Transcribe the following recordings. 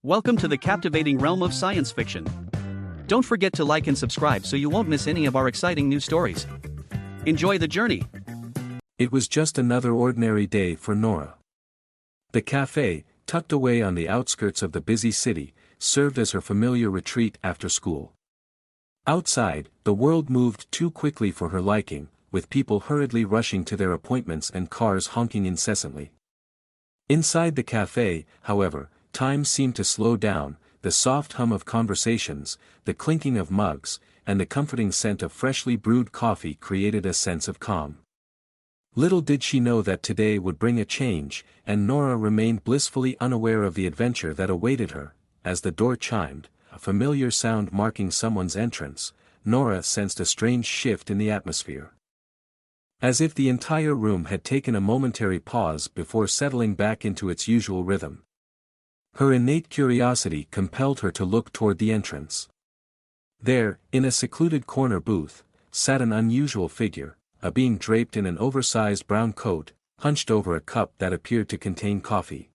Welcome to the captivating realm of science fiction. Don't forget to like and subscribe so you won't miss any of our exciting new stories. Enjoy the journey. It was just another ordinary day for Nora. The café, tucked away on the outskirts of the busy city, served as her familiar retreat after school. Outside, the world moved too quickly for her liking, with people hurriedly rushing to their appointments and cars honking incessantly. Inside the café, however, time seemed to slow down. The soft hum of conversations, the clinking of mugs, and the comforting scent of freshly brewed coffee created a sense of calm. Little did she know that today would bring a change, and Nora remained blissfully unaware of the adventure that awaited her. As the door chimed, a familiar sound marking someone's entrance, Nora sensed a strange shift in the atmosphere. As if the entire room had taken a momentary pause before settling back into its usual rhythm. Her innate curiosity compelled her to look toward the entrance. There, in a secluded corner booth, sat an unusual figure, a being draped in an oversized brown coat, hunched over a cup that appeared to contain coffee.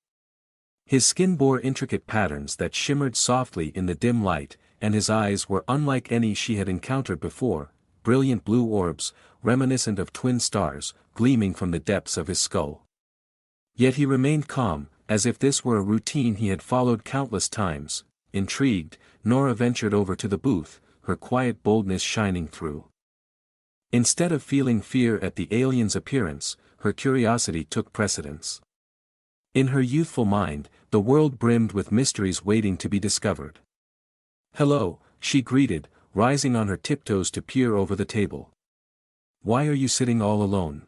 His skin bore intricate patterns that shimmered softly in the dim light, and his eyes were unlike any she had encountered before, brilliant blue orbs, reminiscent of twin stars, gleaming from the depths of his skull. Yet he remained calm, as if this were a routine he had followed countless times. Intrigued, Nora ventured over to the booth, her quiet boldness shining through. Instead of feeling fear at the alien's appearance, her curiosity took precedence. In her youthful mind, the world brimmed with mysteries waiting to be discovered. "Hello," she greeted, rising on her tiptoes to peer over the table. "Why are you sitting all alone?"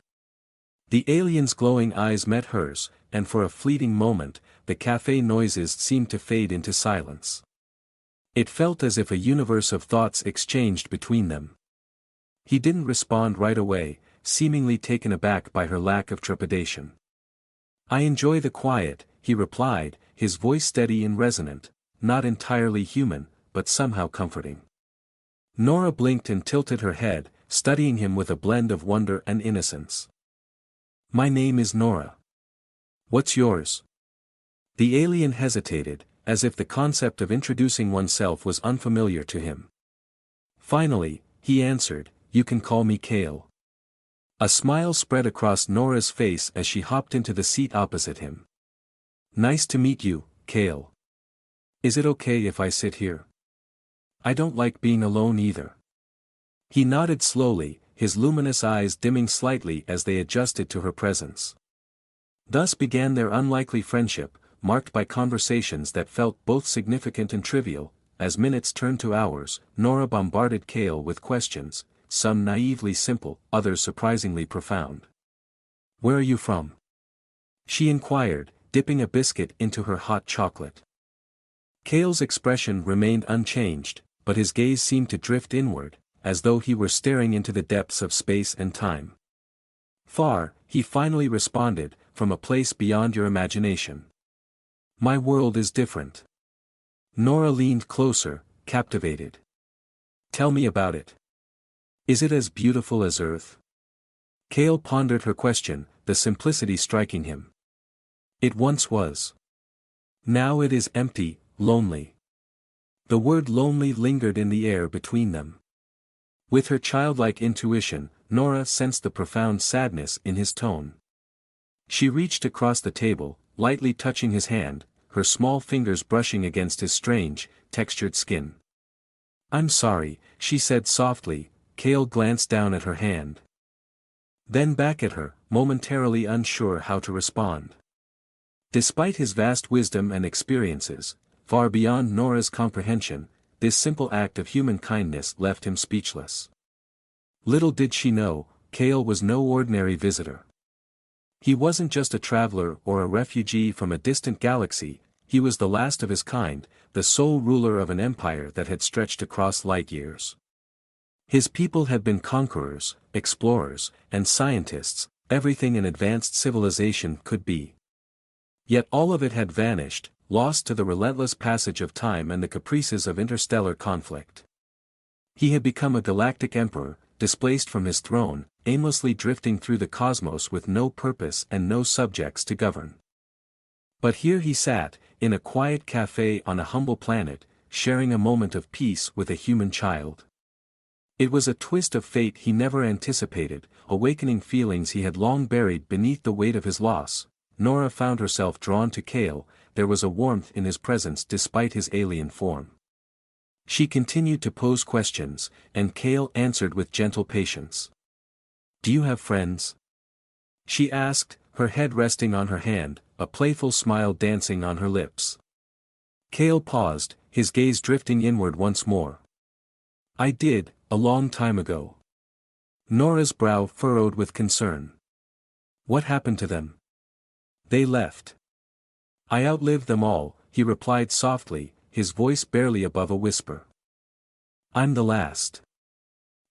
The alien's glowing eyes met hers, and for a fleeting moment, the café noises seemed to fade into silence. It felt as if a universe of thoughts exchanged between them. He didn't respond right away, seemingly taken aback by her lack of trepidation. "I enjoy the quiet," he replied, his voice steady and resonant, not entirely human, but somehow comforting. Nora blinked and tilted her head, studying him with a blend of wonder and innocence. "My name is Nora. What's yours?" The alien hesitated, as if the concept of introducing oneself was unfamiliar to him. Finally, he answered, "You can call me Kale." A smile spread across Nora's face as she hopped into the seat opposite him. "Nice to meet you, Kale. Is it okay if I sit here? I don't like being alone either." He nodded slowly, his luminous eyes dimming slightly as they adjusted to her presence. Thus began their unlikely friendship, marked by conversations that felt both significant and trivial. As minutes turned to hours, Nora bombarded Kale with questions, some naively simple, others surprisingly profound. "Where are you from?" she inquired, dipping a biscuit into her hot chocolate. Kale's expression remained unchanged, but his gaze seemed to drift inward, as though he were staring into the depths of space and time. "Far," he finally responded, "from a place beyond your imagination. My world is different." Nora leaned closer, captivated. "Tell me about it. Is it as beautiful as Earth?" Kale pondered her question, the simplicity striking him. "It once was. Now it is empty, lonely." The word lonely lingered in the air between them. With her childlike intuition, Nora sensed the profound sadness in his tone. She reached across the table, lightly touching his hand, her small fingers brushing against his strange, textured skin. "I'm sorry," she said softly. Kale glanced down at her hand. Then back at her, momentarily unsure how to respond. Despite his vast wisdom and experiences, far beyond Nora's comprehension, this simple act of human kindness left him speechless. Little did she know, Kale was no ordinary visitor. He wasn't just a traveler or a refugee from a distant galaxy, he was the last of his kind, the sole ruler of an empire that had stretched across light years. His people had been conquerors, explorers, and scientists, everything an advanced civilization could be. Yet all of it had vanished, lost to the relentless passage of time and the caprices of interstellar conflict. He had become a galactic emperor, displaced from his throne, aimlessly drifting through the cosmos with no purpose and no subjects to govern. But here he sat, in a quiet cafe on a humble planet, sharing a moment of peace with a human child. It was a twist of fate he never anticipated, awakening feelings he had long buried beneath the weight of his loss. Nora found herself drawn to Cale. There was a warmth in his presence despite his alien form. She continued to pose questions, and Cale answered with gentle patience. "Do you have friends?" she asked, her head resting on her hand, a playful smile dancing on her lips. Cale paused, his gaze drifting inward once more. "I did, a long time ago." Nora's brow furrowed with concern. "What happened to them?" "They left." "I outlived them all," he replied softly, his voice barely above a whisper. "I'm the last."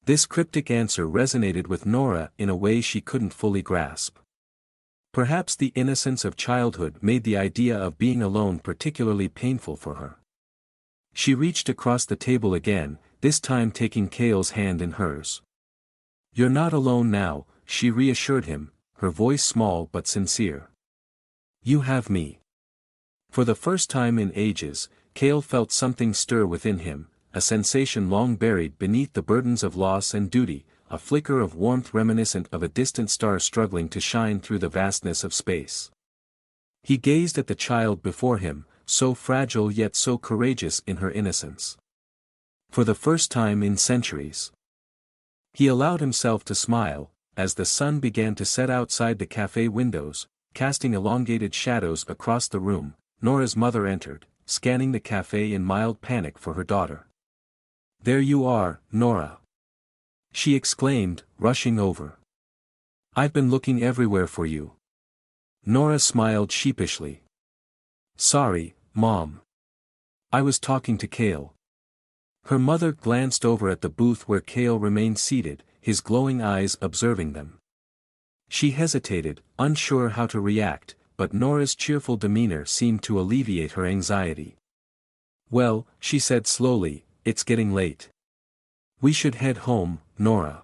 This cryptic answer resonated with Nora in a way she couldn't fully grasp. Perhaps the innocence of childhood made the idea of being alone particularly painful for her. She reached across the table again, this time taking Cale's hand in hers. "You're not alone now," she reassured him, her voice small but sincere. "You have me." For the first time in ages, Cale felt something stir within him, a sensation long buried beneath the burdens of loss and duty, a flicker of warmth reminiscent of a distant star struggling to shine through the vastness of space. He gazed at the child before him, so fragile yet so courageous in her innocence. For the first time in centuries. He allowed himself to smile, as the sun began to set outside the cafe windows, casting elongated shadows across the room. Nora's mother entered, scanning the cafe in mild panic for her daughter. "There you are, Nora," she exclaimed, rushing over. "I've been looking everywhere for you." Nora smiled sheepishly. "Sorry, Mom. I was talking to Cale." Her mother glanced over at the booth where Cale remained seated, his glowing eyes observing them. She hesitated, unsure how to react, but Nora's cheerful demeanor seemed to alleviate her anxiety. "Well," she said slowly, "it's getting late. We should head home, Nora."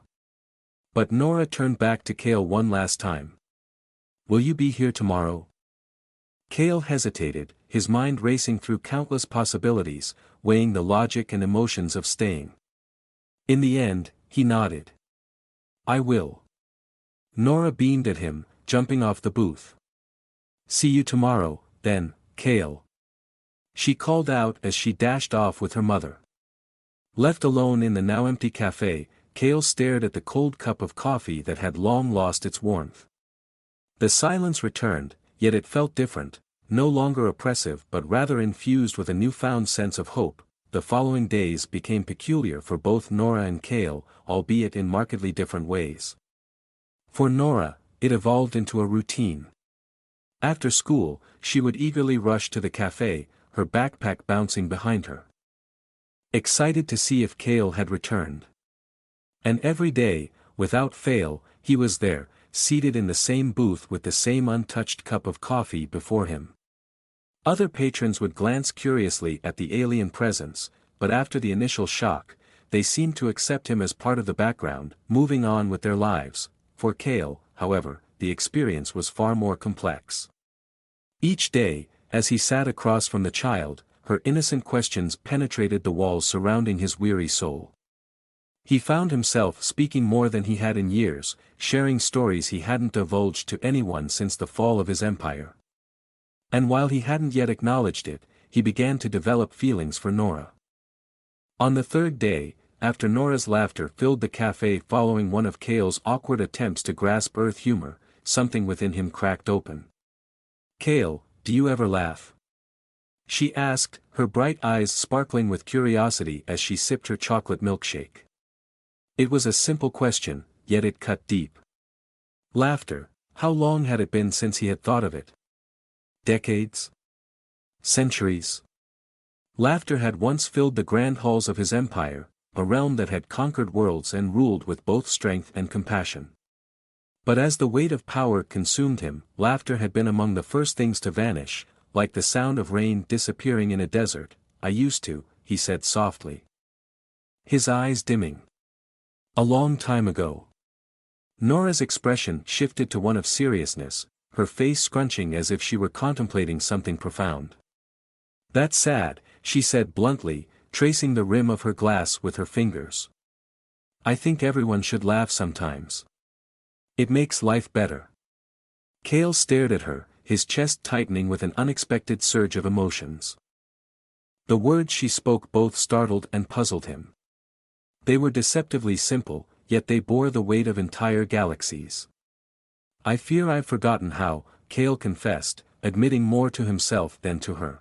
But Nora turned back to Cale one last time. "Will you be here tomorrow?" Cale hesitated, his mind racing through countless possibilities, weighing the logic and emotions of staying. In the end, he nodded. "I will." Nora beamed at him, jumping off the booth. "See you tomorrow, then, Cale," she called out as she dashed off with her mother. Left alone in the now empty cafe, Cale stared at the cold cup of coffee that had long lost its warmth. The silence returned, yet it felt different, no longer oppressive but rather infused with a newfound sense of hope. The following days became peculiar for both Nora and Cale, albeit in markedly different ways. For Nora, it evolved into a routine. After school, she would eagerly rush to the cafe, her backpack bouncing behind her, excited to see if Cale had returned. And every day, without fail, he was there, seated in the same booth with the same untouched cup of coffee before him. Other patrons would glance curiously at the alien presence, but after the initial shock, they seemed to accept him as part of the background, moving on with their lives. For Cale, however, the experience was far more complex. Each day, as he sat across from the child, her innocent questions penetrated the walls surrounding his weary soul. He found himself speaking more than he had in years, sharing stories he hadn't divulged to anyone since the fall of his empire. And while he hadn't yet acknowledged it, he began to develop feelings for Nora. On the third day, after Nora's laughter filled the cafe following one of Cale's awkward attempts to grasp Earth humor, something within him cracked open. "Cale, do you ever laugh?" she asked, her bright eyes sparkling with curiosity as she sipped her chocolate milkshake. It was a simple question, yet it cut deep. Laughter, how long had it been since he had thought of it? Decades? Centuries? Laughter had once filled the grand halls of his empire, a realm that had conquered worlds and ruled with both strength and compassion. But as the weight of power consumed him, laughter had been among the first things to vanish, like the sound of rain disappearing in a desert. "I used to," he said softly. His eyes dimming. "A long time ago." Nora's expression shifted to one of seriousness, her face scrunching as if she were contemplating something profound. That's sad, she said bluntly, tracing the rim of her glass with her fingers. I think everyone should laugh sometimes. It makes life better. Cale stared at her, his chest tightening with an unexpected surge of emotions. The words she spoke both startled and puzzled him. They were deceptively simple, yet they bore the weight of entire galaxies. I fear I've forgotten how, Cale confessed, admitting more to himself than to her.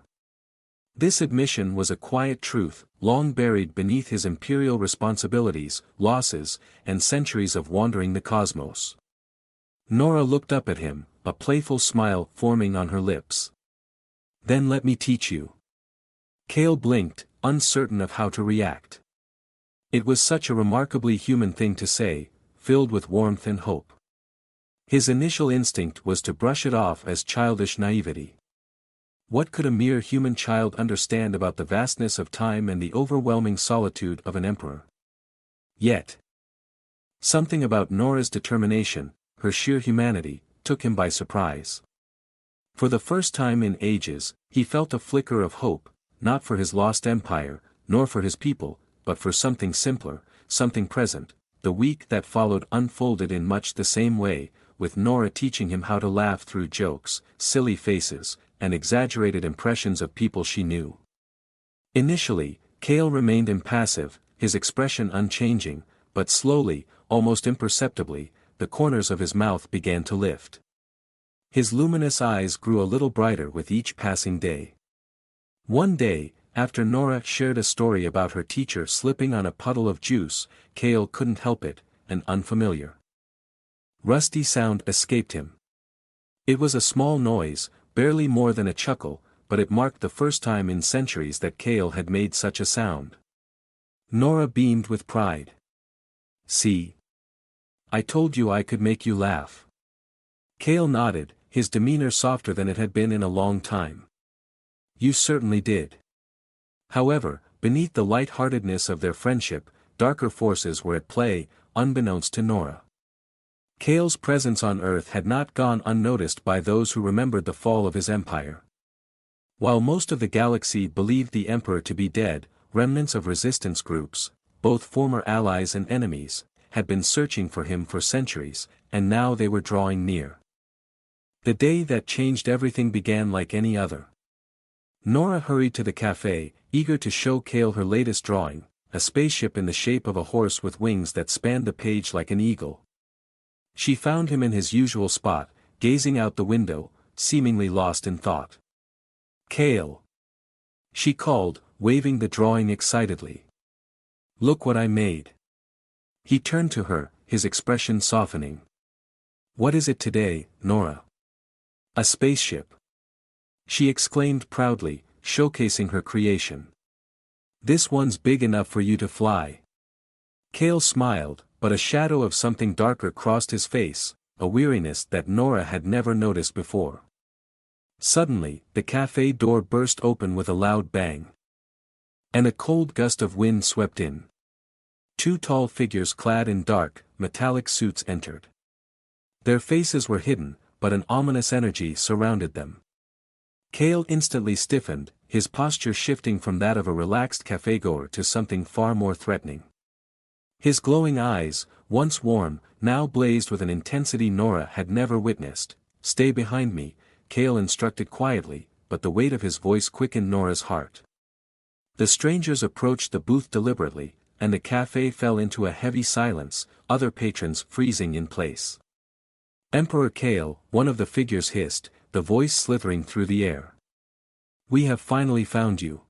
This admission was a quiet truth, long buried beneath his imperial responsibilities, losses, and centuries of wandering the cosmos. Nora looked up at him, a playful smile forming on her lips. Then let me teach you. Cale blinked, uncertain of how to react. It was such a remarkably human thing to say, filled with warmth and hope. His initial instinct was to brush it off as childish naivety. What could a mere human child understand about the vastness of time and the overwhelming solitude of an emperor? Yet, something about Nora's determination, her sheer humanity, took him by surprise. For the first time in ages, he felt a flicker of hope, not for his lost empire, nor for his people, but for something simpler, something present. The week that followed unfolded in much the same way, with Nora teaching him how to laugh through jokes, silly faces, and exaggerated impressions of people she knew. Initially, Cale remained impassive, his expression unchanging, but slowly, almost imperceptibly, the corners of his mouth began to lift. His luminous eyes grew a little brighter with each passing day. One day, after Nora shared a story about her teacher slipping on a puddle of juice, Cale couldn't help it, an unfamiliar, rusty sound escaped him. It was a small noise, barely more than a chuckle, but it marked the first time in centuries that Cale had made such a sound. Nora beamed with pride. See? I told you I could make you laugh. Cale nodded, his demeanor softer than it had been in a long time. You certainly did. However, beneath the light-heartedness of their friendship, darker forces were at play, unbeknownst to Nora. Cale's presence on Earth had not gone unnoticed by those who remembered the fall of his empire. While most of the galaxy believed the Emperor to be dead, remnants of resistance groups, both former allies and enemies, had been searching for him for centuries, and now they were drawing near. The day that changed everything began like any other. Nora hurried to the café, eager to show Cale her latest drawing, a spaceship in the shape of a horse with wings that spanned the page like an eagle. She found him in his usual spot, gazing out the window, seemingly lost in thought. Cale! She called, waving the drawing excitedly. Look what I made. He turned to her, his expression softening. What is it today, Nora? A spaceship. She exclaimed proudly, showcasing her creation. This one's big enough for you to fly. Cale smiled, but a shadow of something darker crossed his face, a weariness that Nora had never noticed before. Suddenly, the café door burst open with a loud bang. And a cold gust of wind swept in. Two tall figures clad in dark, metallic suits entered. Their faces were hidden, but an ominous energy surrounded them. Cale instantly stiffened, his posture shifting from that of a relaxed cafégoer to something far more threatening. His glowing eyes, once warm, now blazed with an intensity Nora had never witnessed. Stay behind me, Cale instructed quietly, but the weight of his voice quickened Nora's heart. The strangers approached the booth deliberately, and the café fell into a heavy silence, other patrons freezing in place. Emperor Cale, one of the figures hissed, the voice slithering through the air. We have finally found you.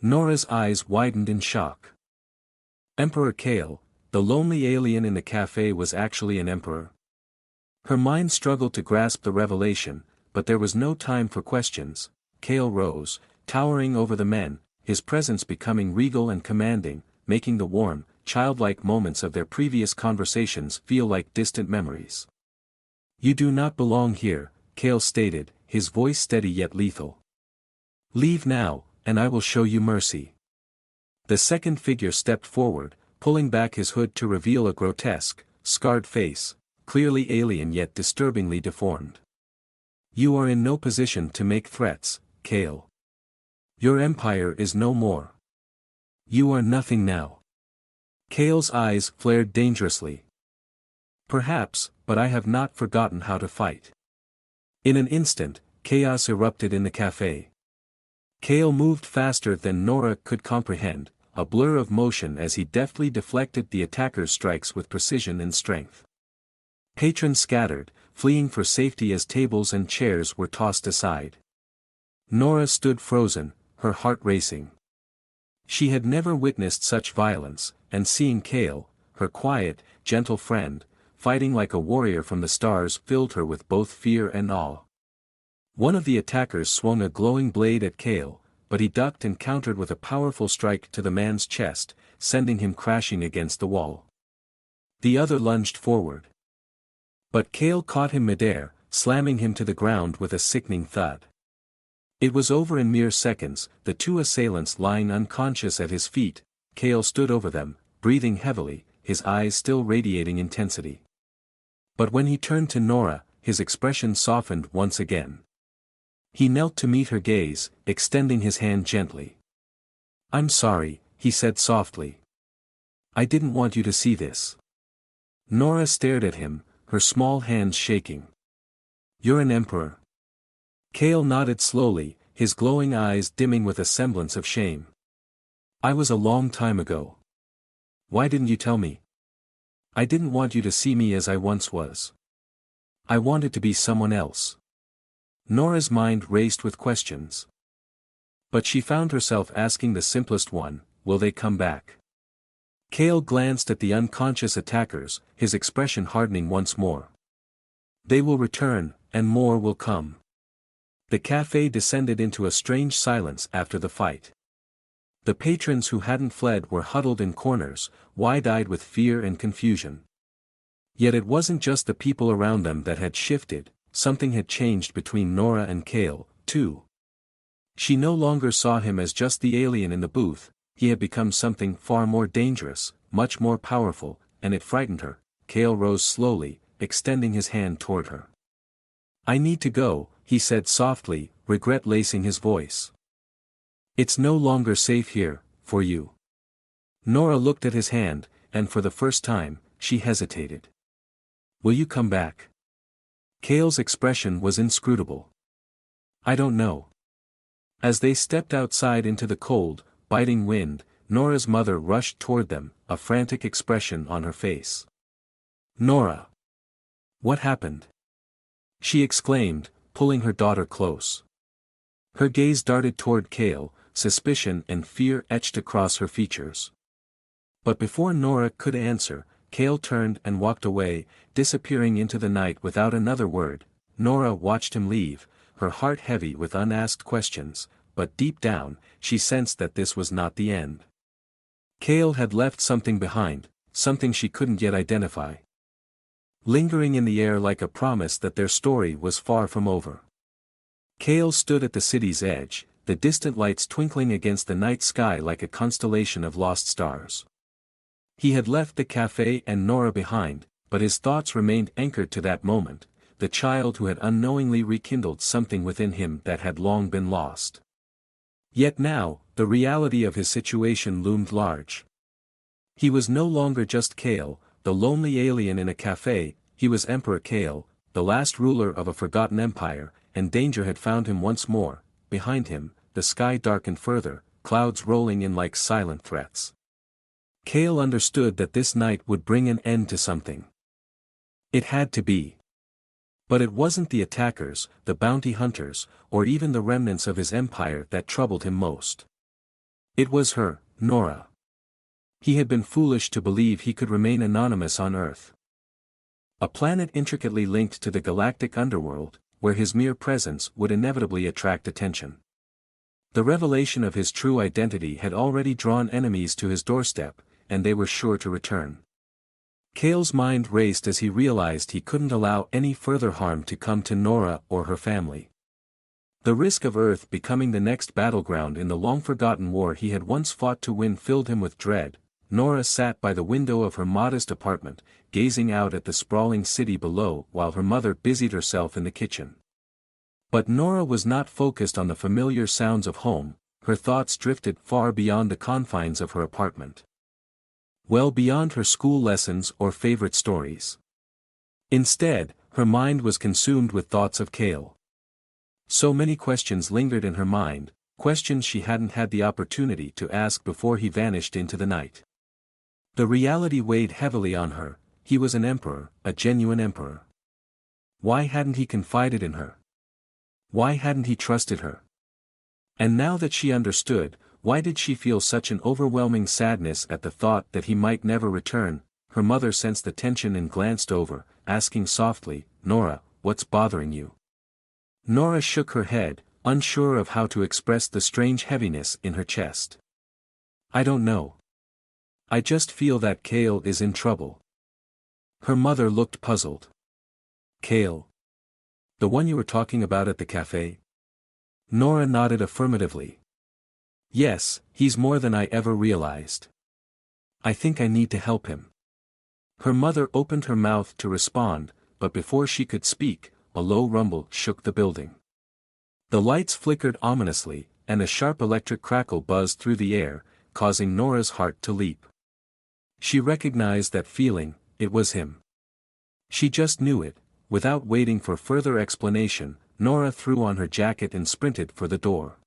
Nora's eyes widened in shock. Emperor Cale, the lonely alien in the café, was actually an emperor. Her mind struggled to grasp the revelation, but there was no time for questions. Cale rose, towering over the men, his presence becoming regal and commanding, making the warm, childlike moments of their previous conversations feel like distant memories. You do not belong here, Cale stated, his voice steady yet lethal. Leave now, and I will show you mercy. The second figure stepped forward, pulling back his hood to reveal a grotesque, scarred face, clearly alien yet disturbingly deformed. You are in no position to make threats, Cale. Your empire is no more. You are nothing now. Kale's eyes flared dangerously. Perhaps, but I have not forgotten how to fight. In an instant, chaos erupted in the café. Kale moved faster than Nora could comprehend, a blur of motion as he deftly deflected the attacker's strikes with precision and strength. Patrons scattered, fleeing for safety as tables and chairs were tossed aside. Nora stood frozen, her heart racing. She had never witnessed such violence, and seeing Kale, her quiet, gentle friend, fighting like a warrior from the stars filled her with both fear and awe. One of the attackers swung a glowing blade at Kale, but he ducked and countered with a powerful strike to the man's chest, sending him crashing against the wall. The other lunged forward. But Kale caught him midair, slamming him to the ground with a sickening thud. It was over in mere seconds, the two assailants lying unconscious at his feet. Kale stood over them, breathing heavily, his eyes still radiating intensity. But when he turned to Nora, his expression softened once again. He knelt to meet her gaze, extending his hand gently. "I'm sorry," he said softly. "I didn't want you to see this." Nora stared at him, her small hands shaking. "You're an emperor." Kale nodded slowly, his glowing eyes dimming with a semblance of shame. "I was a long time ago. Why didn't you tell me?" "I didn't want you to see me as I once was. I wanted to be someone else." Nora's mind raced with questions. But she found herself asking the simplest one, will they come back? Kale glanced at the unconscious attackers, his expression hardening once more. They will return, and more will come. The café descended into a strange silence after the fight. The patrons who hadn't fled were huddled in corners, wide-eyed with fear and confusion. Yet it wasn't just the people around them that had shifted, something had changed between Nora and Kale, too. She no longer saw him as just the alien in the booth, he had become something far more dangerous, much more powerful, and it frightened her. Kale rose slowly, extending his hand toward her. "I need to go," he said softly, regret lacing his voice. "It's no longer safe here, for you." Nora looked at his hand, and for the first time, she hesitated. "Will you come back?" Kale's expression was inscrutable. "I don't know." As they stepped outside into the cold, biting wind, Nora's mother rushed toward them, a frantic expression on her face. "Nora! What happened?" she exclaimed, pulling her daughter close. Her gaze darted toward Kale, suspicion and fear etched across her features. But before Nora could answer, Kale turned and walked away, disappearing into the night without another word. Nora watched him leave, her heart heavy with unasked questions, but deep down, she sensed that this was not the end. Kale had left something behind, something she couldn't yet identify. Lingering in the air like a promise that their story was far from over. Kale stood at the city's edge, the distant lights twinkling against the night sky like a constellation of lost stars. He had left the café and Nora behind, but his thoughts remained anchored to that moment, the child who had unknowingly rekindled something within him that had long been lost. Yet now, the reality of his situation loomed large. He was no longer just Kale, the lonely alien in a café, he was Emperor Kale, the last ruler of a forgotten empire, and danger had found him once more. Behind him, the sky darkened further, clouds rolling in like silent threats. Kale understood that this night would bring an end to something. It had to be. But it wasn't the attackers, the bounty hunters, or even the remnants of his empire that troubled him most. It was her, Nora. He had been foolish to believe he could remain anonymous on Earth. A planet intricately linked to the galactic underworld, where his mere presence would inevitably attract attention. The revelation of his true identity had already drawn enemies to his doorstep, and they were sure to return. Kale's mind raced as he realized he couldn't allow any further harm to come to Nora or her family. The risk of Earth becoming the next battleground in the long-forgotten war he had once fought to win filled him with dread. Nora sat by the window of her modest apartment, gazing out at the sprawling city below while her mother busied herself in the kitchen. But Nora was not focused on the familiar sounds of home, her thoughts drifted far beyond the confines of her apartment. Well beyond her school lessons or favorite stories. Instead, her mind was consumed with thoughts of Cale. So many questions lingered in her mind, questions she hadn't had the opportunity to ask before he vanished into the night. The reality weighed heavily on her. He was an emperor, a genuine emperor. Why hadn't he confided in her? Why hadn't he trusted her? And now that she understood, why did she feel such an overwhelming sadness at the thought that he might never return? Her mother sensed the tension and glanced over, asking softly, "Nora, what's bothering you?" Nora shook her head, unsure of how to express the strange heaviness in her chest. "I don't know. I just feel that Cale is in trouble." Her mother looked puzzled. "Cale? The one you were talking about at the cafe?" Nora nodded affirmatively. "Yes, he's more than I ever realized. I think I need to help him." Her mother opened her mouth to respond, but before she could speak, a low rumble shook the building. The lights flickered ominously, and a sharp electric crackle buzzed through the air, causing Nora's heart to leap. She recognized that feeling. It was him. She just knew it. Without waiting for further explanation, Nora threw on her jacket and sprinted for the door.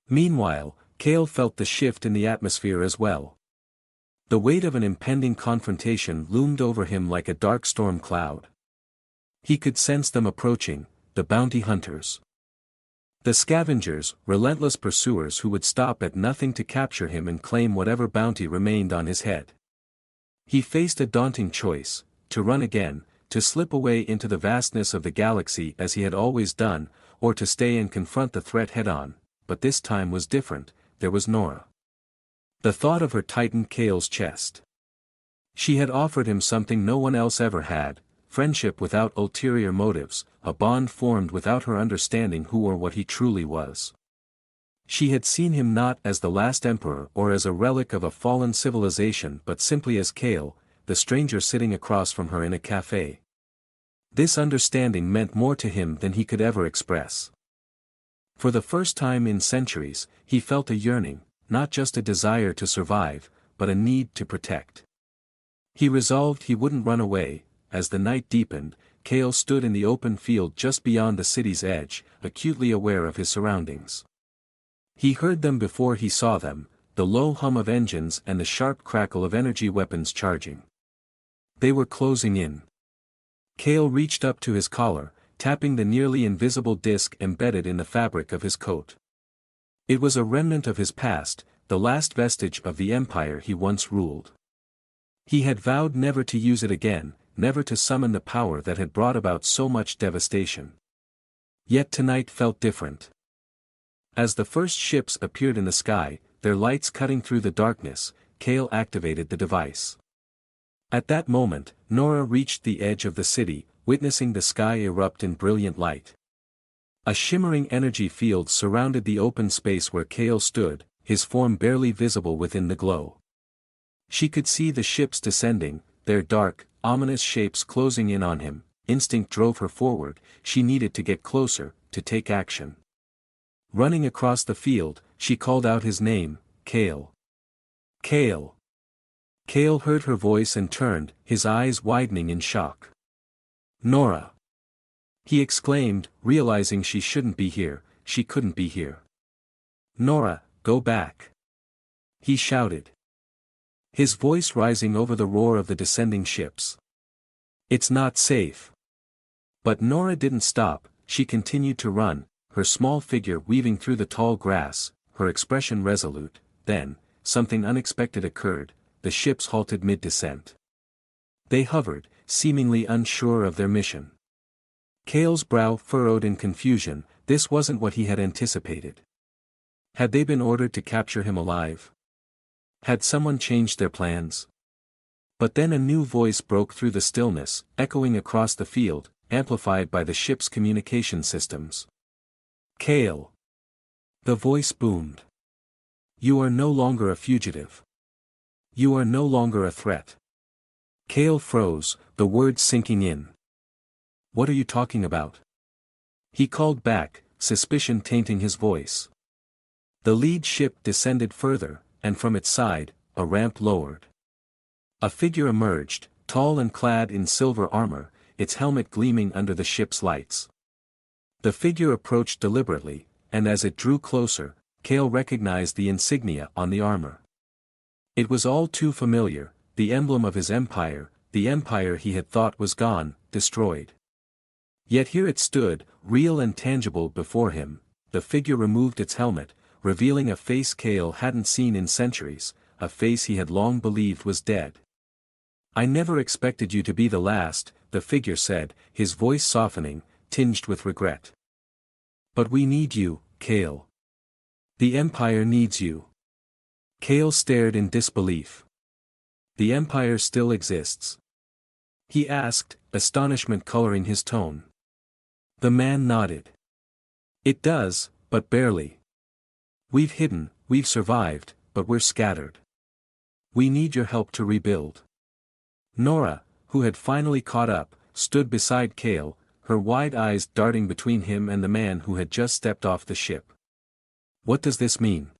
Meanwhile, Cale felt the shift in the atmosphere as well. The weight of an impending confrontation loomed over him like a dark storm cloud. He could sense them approaching, the bounty hunters. The scavengers, relentless pursuers who would stop at nothing to capture him and claim whatever bounty remained on his head. He faced a daunting choice: to run again, to slip away into the vastness of the galaxy as he had always done, or to stay and confront the threat head-on. But this time was different. There was Nora. The thought of her tightened Cale's chest. She had offered him something no one else ever had: friendship without ulterior motives, a bond formed without her understanding who or what he truly was. She had seen him not as the last emperor or as a relic of a fallen civilization but simply as Cale, the stranger sitting across from her in a cafe. This understanding meant more to him than he could ever express. For the first time in centuries, he felt a yearning, not just a desire to survive, but a need to protect. He resolved he wouldn't run away. As the night deepened, Cale stood in the open field just beyond the city's edge, acutely aware of his surroundings. He heard them before he saw them, the low hum of engines and the sharp crackle of energy weapons charging. They were closing in. Cale reached up to his collar, tapping the nearly invisible disc embedded in the fabric of his coat. It was a remnant of his past, the last vestige of the empire he once ruled. He had vowed never to use it again, never to summon the power that had brought about so much devastation. Yet tonight felt different. As the first ships appeared in the sky, their lights cutting through the darkness, Cale activated the device. At that moment, Nora reached the edge of the city, witnessing the sky erupt in brilliant light. A shimmering energy field surrounded the open space where Cale stood, his form barely visible within the glow. She could see the ships descending, their dark, ominous shapes closing in on him. Instinct drove her forward. She needed to get closer, to take action. Running across the field, she called out his name, Cale. Cale. Cale heard her voice and turned, his eyes widening in shock. Nora! He exclaimed, realizing she shouldn't be here, she couldn't be here. Nora, go back! He shouted. His voice rising over the roar of the descending ships. It's not safe. But Nora didn't stop. She continued to run, her small figure weaving through the tall grass, her expression resolute. Then, something unexpected occurred. The ships halted mid-descent. They hovered, seemingly unsure of their mission. Cale's brow furrowed in confusion. This wasn't what he had anticipated. Had they been ordered to capture him alive? Had someone changed their plans? But then a new voice broke through the stillness, echoing across the field, amplified by the ship's communication systems. Cale! The voice boomed. You are no longer a fugitive. You are no longer a threat. Cale froze, the words sinking in. What are you talking about? He called back, suspicion tainting his voice. The lead ship descended further, and from its side, a ramp lowered. A figure emerged, tall and clad in silver armor, its helmet gleaming under the ship's lights. The figure approached deliberately, and as it drew closer, Cale recognized the insignia on the armor. It was all too familiar, the emblem of his empire, the empire he had thought was gone, destroyed. Yet here it stood, real and tangible before him. The figure removed its helmet, revealing a face Cale hadn't seen in centuries, a face he had long believed was dead. "I never expected you to be the last," the figure said, his voice softening, tinged with regret. "But we need you, Cale. The Empire needs you." Cale stared in disbelief. "The Empire still exists?" he asked, astonishment coloring his tone. The man nodded. "It does, but barely. We've hidden, we've survived, but we're scattered. We need your help to rebuild." Nora, who had finally caught up, stood beside Cale, her wide eyes darting between him and the man who had just stepped off the ship. "What does this mean?"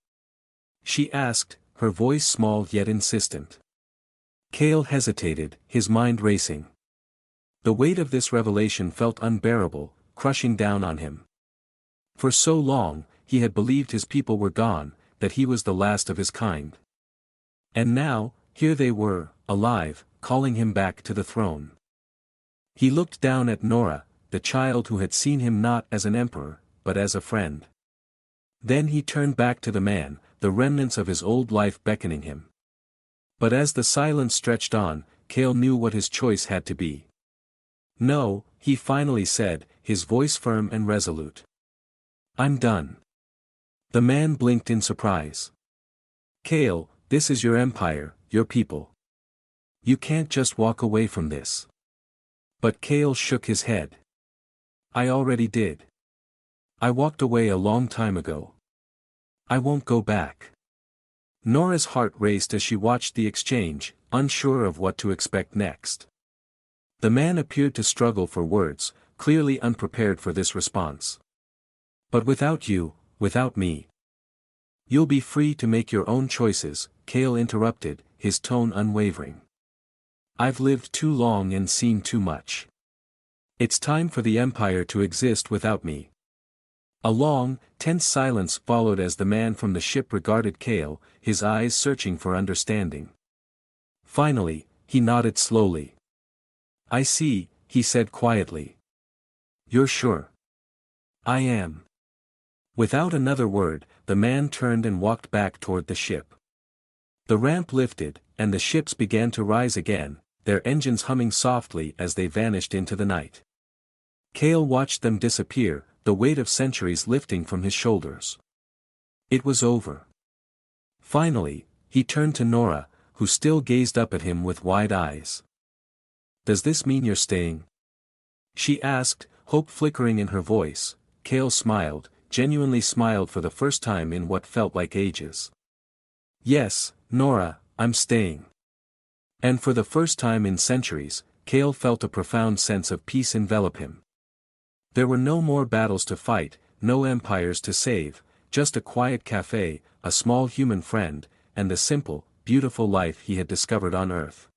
she asked, her voice small yet insistent. Cale hesitated, his mind racing. The weight of this revelation felt unbearable, crushing down on him. For so long, he had believed his people were gone, that he was the last of his kind. And now, here they were, alive, calling him back to the throne. He looked down at Nora, the child who had seen him not as an emperor, but as a friend. Then he turned back to the man, the remnants of his old life beckoning him. But as the silence stretched on, Cale knew what his choice had to be. "No," he finally said, his voice firm and resolute. "I'm done." The man blinked in surprise. "Cale, this is your empire, your people. You can't just walk away from this." But Cale shook his head. "I already did. I walked away a long time ago. I won't go back." Nora's heart raced as she watched the exchange, unsure of what to expect next. The man appeared to struggle for words, clearly unprepared for this response. "But without you, without me. You'll be free to make your own choices," Cale interrupted, his tone unwavering. "I've lived too long and seen too much. It's time for the Empire to exist without me." A long, tense silence followed as the man from the ship regarded Cale, his eyes searching for understanding. Finally, he nodded slowly. "I see," he said quietly. "You're sure?" "I am." Without another word, the man turned and walked back toward the ship. The ramp lifted, and the ships began to rise again, their engines humming softly as they vanished into the night. Cale watched them disappear, the weight of centuries lifting from his shoulders. It was over. Finally, he turned to Nora, who still gazed up at him with wide eyes. "Does this mean you're staying?" she asked, hope flickering in her voice. Cale smiled, genuinely smiled for the first time in what felt like ages. "Yes, Nora, I'm staying." And for the first time in centuries, Cale felt a profound sense of peace envelop him. There were no more battles to fight, no empires to save, just a quiet cafe, a small human friend, and the simple, beautiful life he had discovered on Earth.